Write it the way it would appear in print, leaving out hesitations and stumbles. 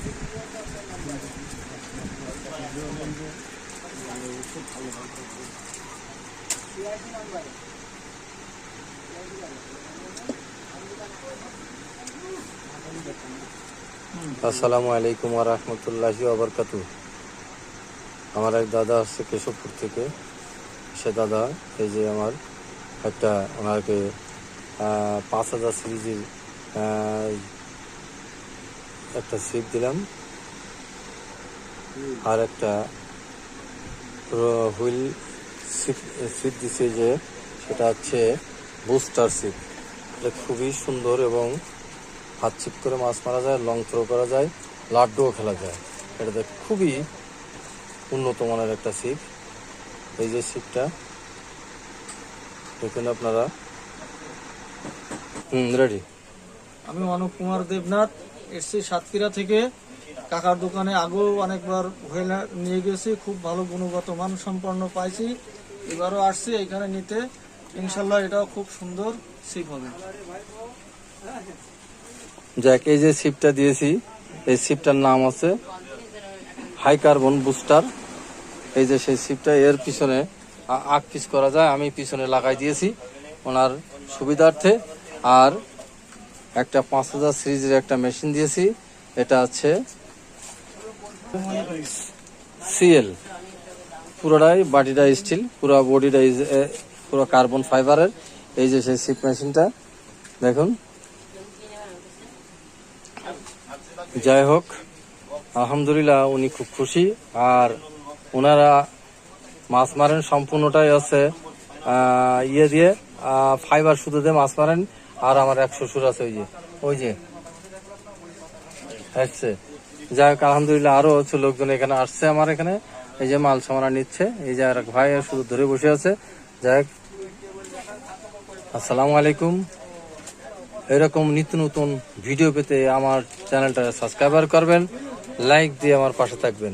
আসসালামু আলাইকুম ওয়া রাহমাতুল্লাহি ওয়া বারাকাতুহু। আমার এক দাদা আসছে কেশবপুর থেকে। সে দাদা এই যে আমার একটা ওনাকে 5000 সিরিজের একটা সিপ দিলাম, আর একটা হুইল সিপ দিচ্ছে, যে সেটা হচ্ছে বুস্টার সিপ। এটা খুবই সুন্দর এবং হাত ছিপ করে মাছ মারা যায়, লং থ্রো করা যায়, লাড্ডুও খেলা যায়। এটাতে খুবই উন্নত মানের একটা ছিপ। এই যে ছিপটা দেখুন আপনারা। রেডি। আমি অনুপ কুমার দেবনাথ এসছি সাতক্ষীরা থেকে। কাকার দোকানে আগেও অনেকবার হুইল নিয়ে গেছি, খুব ভালো গুণগত মান সম্পন্ন পাইছি। এবারও আসছি এখানে নিতে, ইনশাল্লাহ এটাও খুব সুন্দর ছিপ হবে। যাক, এই যে ছিপটা দিয়েছি, এই ছিপটার নাম আছে হাই কার্বন বুস্টার। এই যে সেই ছিপটা, এর পিছনে আগ পিস করা যায়, আমি পিছনে লাগাই দিয়েছি ওনার সুবিধার্থে। আর একটা 5000 সিরিজের একটা মেশিন দিয়েছি, এটা আছে সিএল। পুরোটাই বাটিটা স্টিল, পুরো বডিটা পুরো কার্বন ফাইবারের। এই যে সেই ছিপ মেশিনটা দেখুন। যাই হোক, আলহামদুলিল্লাহ উনি খুব খুশি। আর ওনারা মাছ মারেন সম্পূর্ণটাই আছে ইয়ে দিয়ে, ফাইবার শুধু দিয়ে মাছ মারেন। আর আমার এক শ্বশুর আছে, ওই যে আসছে। যাই হোক, আলহামদুলিল্লাহ আরো হচ্ছে লোকজন এখানে আসছে আমার এখানে। এই যে মাল সামানা নিচ্ছে, এই যে আর এক ভাই শুধু ধরে বসে আছে। যাই হোক, আসসালামু আলাইকুম। এরকম নিত্য নতুন ভিডিও পেতে আমার চ্যানেলটা সাবস্ক্রাইব করবেন, লাইক দিয়ে আমার পাশে থাকবেন।